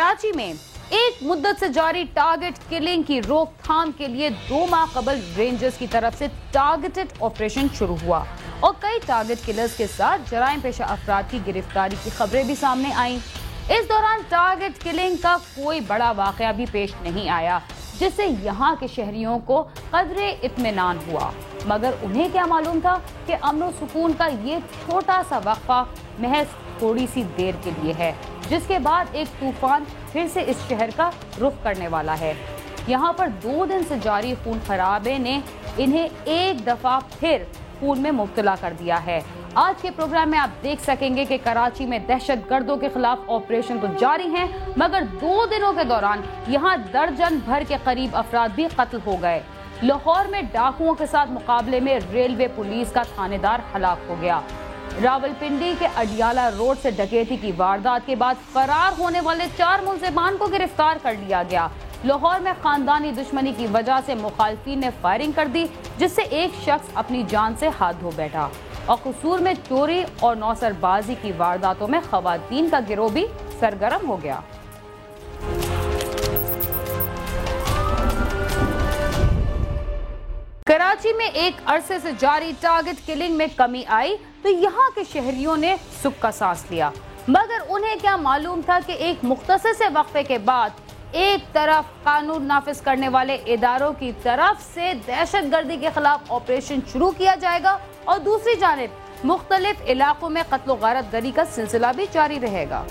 कराची में एक मुद्दत से जारी टारगेट किलिंग की रोकथाम के लिए 2 माह कबल रेंजर्स की तरफ से टारगेटेड ऑपरेशन शुरू हुआ और कई टारगेट किलर्स के साथ जराइम पेशा अफराद की गिरफ्तारी की खबरें भी सामने आईं। इस दौरान टारगेट किलिंग का कोई बड़ा वाकया भी पेश नहीं आया, जिससे यहाँ के शहरियों को कदरे इत्मीनान हुआ। मगर उन्हें क्या मालूम था कि अमन और सुकून का ये छोटा सा वक्फा महज थोड़ी सी देर के लिए है, जिसके बाद एक तूफान फिर से इस शहर का रुख करने वाला है। यहाँ पर 2 दिन से जारी खून खराबे ने इन्हें एक दफा फिर खून में मुब्तला कर दिया है। आज के प्रोग्राम में आप देख सकेंगे कि कराची में दहशत गर्दों के खिलाफ ऑपरेशन तो जारी हैं, मगर 2 दिनों के दौरान यहाँ दर्जन भर के करीब अफराद भी कत्ल हो गए। लाहौर में डाकुओं के साथ मुकाबले में रेलवे पुलिस का थानेदार हलाक हो गया। रावलपिंडी के अडियाला रोड से डकैती की वारदात के बाद फरार होने वाले 4 मुलजिमान को गिरफ्तार कर लिया गया। लाहौर में खानदानी दुश्मनी की वजह से मुखालफिन ने फायरिंग कर दी, जिससे एक शख्स अपनी जान से हाथ धो बैठा। और कसूर में चोरी और नौसरबाजी की वारदातों में खवातीन का गिरोह भी सरगर्म हो गया। कराची में एक अरसे से जारी टारगेट किलिंग में कमी आई तो यहाँ के शहरियों ने सुख का सांस लिया, मगर उन्हें क्या मालूम था कि एक मुख्तसर से वक्फे के बाद एक तरफ कानून नाफिज करने वाले इदारों की तरफ से दहशतगर्दी के खिलाफ ऑपरेशन शुरू किया जाएगा और दूसरी जानिब मुख्तलिफ इलाकों में कत्ल गारत गरी का सिलसिला भी जारी रहेगा।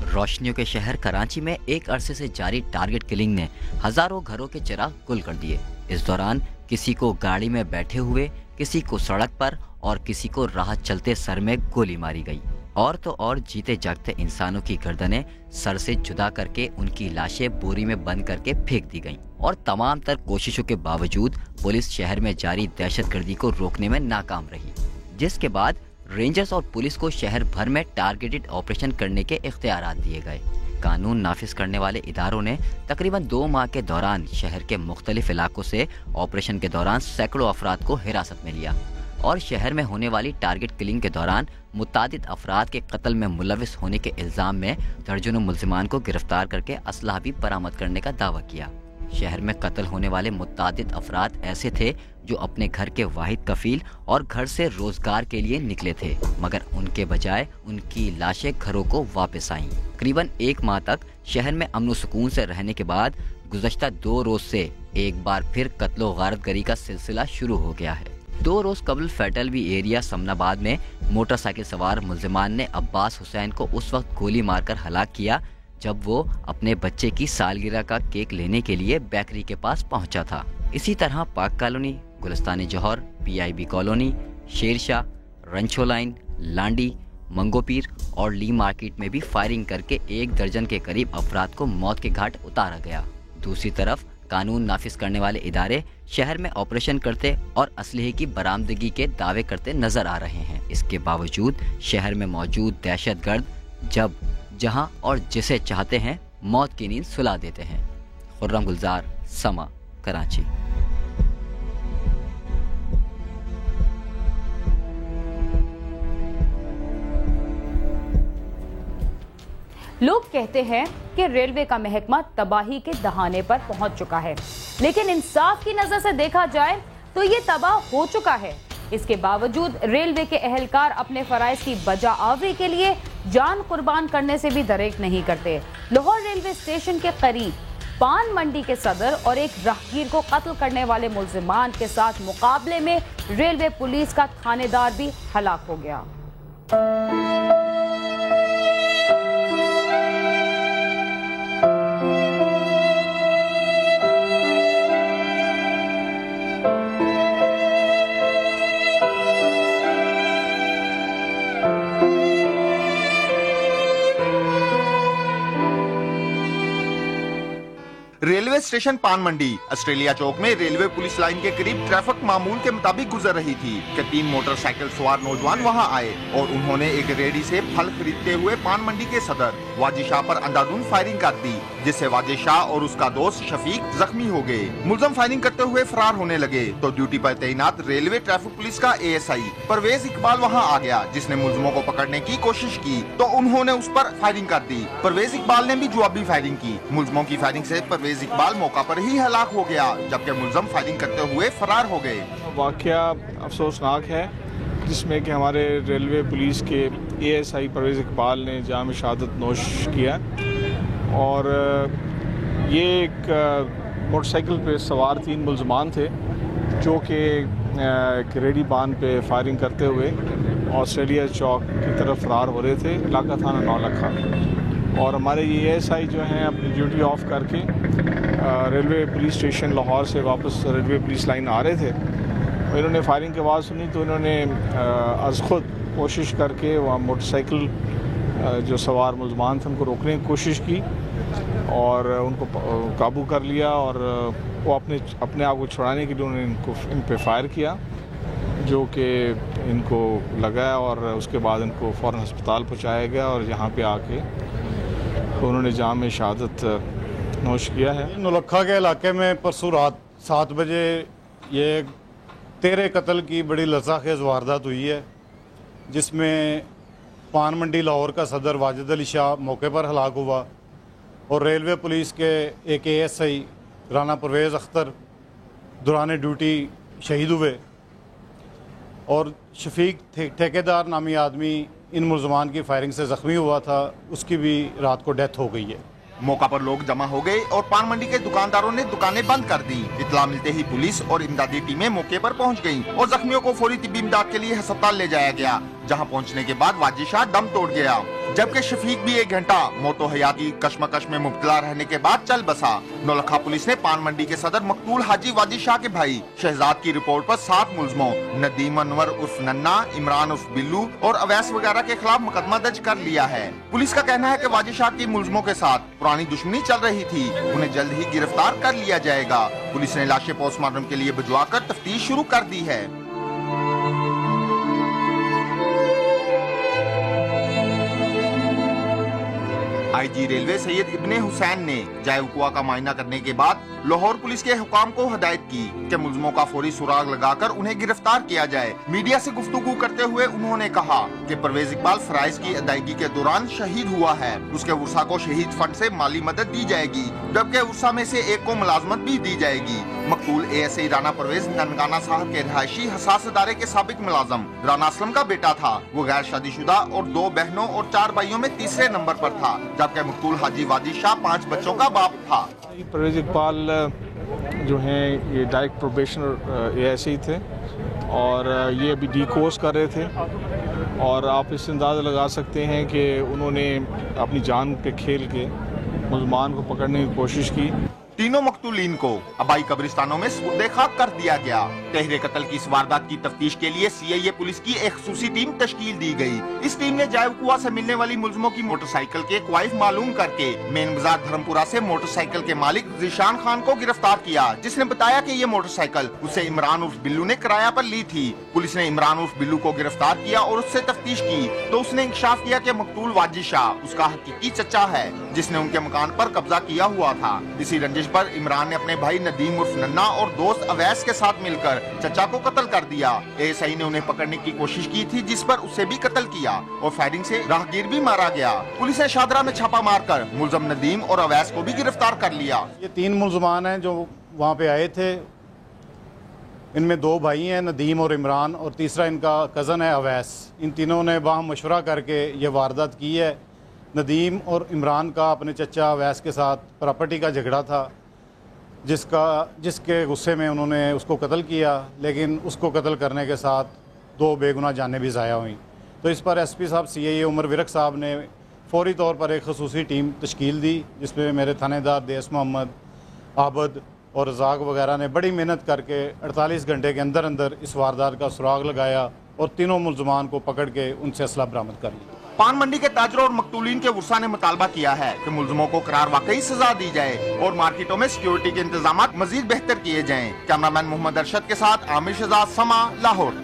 रोशनियों के शहर कराची में एक अरसे से जारी टारगेट किलिंग ने हजारों घरों के चिराग गुल कर दिए। इस दौरान किसी को गाड़ी में बैठे हुए, किसी को सड़क पर और किसी को राह चलते सर में गोली मारी गई। और तो और जीते जागते इंसानों की गर्दनें सर से जुदा करके उनकी लाशें बोरी में बंद करके फेंक दी गईं। और तमाम तर कोशिशों के बावजूद पुलिस शहर में जारी दहशतगर्दी को रोकने में नाकाम रही, जिसके बाद रेंजर्स और पुलिस को शहर भर में टारगेटेड ऑपरेशन करने के इख्तियारात दिए गए। कानून नाफिज करने वाले इदारों ने तकरीबन 2 माह के दौरान शहर के मुख्तलिफ इलाकों से ऑपरेशन के दौरान सैकड़ों अफराद को हिरासत में लिया और शहर में होने वाली टारगेट किलिंग के दौरान मुतादिद अफराद के कत्ल में मुलविस होने के इल्जाम में दर्जनों मुल्जिमान को गिरफ्तार करके असलाह भी बरामद करने का दावा किया। शहर में कत्ल होने वाले मुतादिद अफराद ऐसे थे जो अपने घर के वाहिद कफील और घर से रोजगार के लिए निकले थे, मगर उनके बजाय उनकी लाशें घरों को वापस आईं। करीबन 1 माह तक शहर में अमन सुकून से रहने के बाद गुज़श्ता 2 रोज से एक बार फिर कत्लो गारतगरी का सिलसिला शुरू हो गया है। 2 रोज कबल फैटलवी एरिया समनाबाद में मोटरसाइकिल सवार मुल्जिमान ने अब्बास हुसैन को उस वक्त गोली मारकर हलाक किया जब वो अपने बच्चे की सालगिरह का केक लेने के लिए बेकरी के पास पहुंचा था। इसी तरह Pak colony, Gulistani Jauhar, PIB colony, Shershah, Ranchhore line, Landhi, Manghopir और ली मार्केट में भी फायरिंग करके 1 दर्जन के करीब अफराद को मौत के घाट उतारा गया। दूसरी तरफ कानून नाफिज करने वाले इदारे शहर में ऑपरेशन करते और असलहे की बरामदगी के दावे करते नजर आ रहे हैं। इसके बावजूद शहर में मौजूद दहशतगर्द जब, जहां और जिसे चाहते हैं मौत की नींद सुला देते हैं। खुर्रम गुलजार, समा, कराची। लोग कहते हैं कि रेलवे का महकमा तबाही के दहाने पर पहुंच चुका है, लेकिन इंसाफ की नजर से देखा जाए तो ये तबाह हो चुका है। इसके बावजूद रेलवे के एहलकार अपने फराइज की बजा आवरी के लिए जान कुर्बान करने से भी दरेक नहीं करते। लाहौर रेलवे स्टेशन के करीब पान मंडी के सदर और एक राहगीर को कत्ल करने वाले मुल्जिमान के साथ मुकाबले में रेलवे पुलिस का थानेदार भी हलाक हो गया। रेलवे स्टेशन पान मंडी ऑस्ट्रेलिया चौक में रेलवे पुलिस लाइन के करीब ट्रैफिक मामूल के मुताबिक गुजर रही थी कि 3 मोटरसाइकिल सवार नौजवान वहां आए और उन्होंने एक रेहड़ी से फल खरीदते हुए पान मंडी के सदर वाजी शाह पर अंधाधुंध फायरिंग कर दी, जिससे वाजी शाह और उसका दोस्त शफीक जख्मी हो गए। मुलजम फायरिंग करते हुए फरार होने लगे तो ड्यूटी पर तैनात रेलवे ट्रैफिक पुलिस का ASI परवेज इकबाल वहां आ गया, जिसने मुलजमों को पकड़ने की कोशिश की तो उन्होंने उस पर फायरिंग कर दी। परवेज इकबाल ने भी जवाबी फायरिंग की। मुलजमों की फायरिंग से परवेज इकबाल मौका पर ही हलाक हो गया, जबकि मुलजम फायरिंग करते हुए फरार हो गए। वाकया अफसोसनाक है जिसमें कि हमारे रेलवे पुलिस के ASI परवेज इकबाल ने जाम शहादत नोश किया और ये एक मोटरसाइकिल पे सवार 3 मुलजमान थे जो कि एक रेडी बान पे फायरिंग करते हुए ऑस्ट्रेलिया चौक की तरफ फरार हो रहे थे, इलाका थाना नौलखा। और हमारे ये ASI जो हैं अपनी ड्यूटी ऑफ करके रेलवे पुलिस स्टेशन लाहौर से वापस रेलवे पुलिस लाइन आ रहे थे। इन्होंने फायरिंग की आवाज़ सुनी तो इन्होंने अज़ खुद कोशिश करके वहाँ मोटरसाइकिल जो सवार मुलजमान थे उनको रोकने की कोशिश की और उनको काबू कर लिया और वो अपने आप को छुड़ाने के लिए उन्होंने इन पे फायर किया जो कि इनको लगा और उसके बाद इनको फ़ौरन अस्पताल पहुँचाया गया और यहाँ पे आके उन्होंने जाम शहादत नोश किया है। नौलखा के इलाके में परसों रात 7 बजे ये 13 कत्ल की बड़ी लड़ाखेज़ वारदात हुई है, जिसमें पान मंडी लाहौर का सदर वाजिद अली शाह मौके पर हलाक हुआ और रेलवे पुलिस के एक ASI राना परवेज़ अख्तर दौरान ड्यूटी शहीद हुए और शफीक ठेकेदार नामी आदमी इन मुलजमान की फायरिंग से ज़ख्मी हुआ था, उसकी भी रात को डेथ हो गई है। मौका पर लोग जमा हो गए और पान मंडी के दुकानदारों ने दुकानें बंद कर दी। इत्तला मिलते ही पुलिस और इमदादी टीमें मौके पर पहुंच गईं और जख्मियों को फौरी तिब्बी इमदाद के लिए अस्पताल ले जाया गया, जहां पहुंचने के बाद वाजी शाह दम तोड़ गया, जबकि शफीक भी 1 घंटा मौतो हयात की कश्मकश में मुब्तला रहने के बाद चल बसा। नौलखा पुलिस ने पान मंडी के सदर मकतूल हाजी वाजी शाह के भाई शहजाद की रिपोर्ट पर 7 मुलजमों नदीम अनवर उर्फ नन्ना, इमरान उर्फ बिल्लू और अवैस वगैरह के खिलाफ मुकदमा दर्ज कर लिया है। पुलिस का कहना है कि वाजी शाह की मुलजमों के साथ पुरानी दुश्मनी चल रही थी, उन्हें जल्द ही गिरफ्तार कर लिया जाएगा। पुलिस ने लाशें पोस्टमार्टम के लिए भिजवाकर तफ्तीश शुरू कर दी है। IG रेलवे सैयद इब्ने हुसैन ने जायवकुआ का मायना करने के बाद लाहौर पुलिस के हुकाम को हदायत की कि मुलजमों का फौरी सुराग लगाकर उन्हें गिरफ्तार किया जाए। मीडिया से गुफ्तगू करते हुए उन्होंने कहा कि परवेज इकबाल फराइज की अदायगी के दौरान शहीद हुआ है, उसके उर्सा को शहीद फंड से माली मदद दी जाएगी, जबकि उर्सा में से एक को मुलाजमत भी दी जाएगी। मकतूल ASI राना परवेज ननकाना साहब के रिहायशी हसास अदारे के साबिक मुलाजम राना असलम का बेटा था। वो गैर शादीशुदा और 2 बहनों और 4 भाइयों में तीसरे नंबर पर था, जबकि मकतूल हाजी वाजी शाह 5 बच्चों का बाप था। परवेज इकबाल जो हैं ये डायरेक्ट प्रोबेशनर ASI थे और ये अभी डी कोर्स कर रहे थे और आप इससे अंदाज़ा लगा सकते हैं कि उन्होंने अपनी जान पे खेल के मुलजमान को पकड़ने की कोशिश की। तीनों मकतूलीन को आबाई कब्रिस्तानों में सुपुर्दे खाक कर दिया गया। तहरे कत्ल की इस वारदात की तफ्तीश के लिए CIA पुलिस की एक खुसूसी टीम तश्कील दी गई। इस टीम ने जायवकुआ से मिलने वाली मुलजमों की मोटरसाइकिल के क्वाइफ मालूम करके मेन बाजार धर्मपुरा से मोटरसाइकिल के मालिक जीशान खान को गिरफ्तार किया, जिसने बताया कि ये मोटरसाइकिल उसे इमरान उर्फ बिल्लू ने किराया पर ली थी। पुलिस ने इमरान उर्फ बिल्लू को गिरफ्तार किया और उससे तफ्तीश की तो उसने इंकशाफ किया कि मकतूल वाजी शाह उसका हकीकी चचा है, जिसने उनके मकान पर कब्जा किया हुआ था। इसी रंजिश पर इमरान ने अपने भाई नदीम उर्फ नन्ना और दोस्त अवैस के साथ मिलकर चचा को कत्ल कर दिया। ASI ने उन्हें पकड़ने की कोशिश की थी, जिस पर उसे भी कत्ल किया और फायरिंग से राहगीर भी मारा गया। पुलिस ने शादरा में छापा मारकर मुलजम नदीम और अवैस को भी गिरफ्तार कर लिया। ये 3 मुलजमान हैं जो वहाँ पे आए थे। इनमें 2 भाई हैं, नदीम और इमरान, और तीसरा इनका कज़न है अवैस। इन तीनों ने वहाँ मशवरा करके ये वारदात की है। नदीम और इमरान का अपने चचा अवैस के साथ प्रॉपर्टी का झगड़ा था, जिसके गुस्से में उन्होंने उसको कत्ल किया, लेकिन उसको कत्ल करने के साथ 2 बेगुनाह जानें भी ज़ाया हुई। तो इस पर SP साहब CIA उमर विरक साहब ने फौरी तौर पर एक खसूसी टीम तश्कील दी, जिसमें मेरे थानेदार देस मोहम्मद, आबद और रज़ाक वगैरह ने बड़ी मेहनत करके 48 घंटे के अंदर अंदर इस वारदात का सुराग लगाया और तीनों मुलजमान को पकड़ के उनसे असला बरामद कर लिया। पान मंडी के ताजरों और मकतूलीन के उर्सा ने मुतालबा किया है कि मुल्जिमों को करार वाकई सजा दी जाए और मार्केटों में सिक्योरिटी के इंतजाम मजीद बेहतर किए जाएं। कैमरामैन मोहम्मद अरशद के साथ आमिर शहजाद, समा, लाहौर।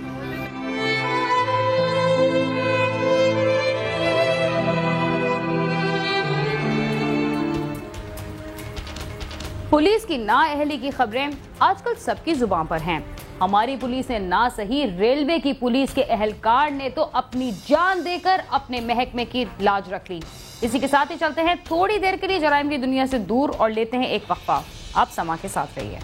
पुलिस की नाअहली की खबरें आजकल सबकी जुबान पर हैं। हमारी पुलिस ने ना सही, रेलवे की पुलिस के एहलकार ने तो अपनी जान देकर अपने महकमे की लाज रख ली। इसी के साथ ही चलते हैं थोड़ी देर के लिए जराइम की दुनिया से दूर और लेते हैं एक वक्फा। आप समा के साथ रहिए।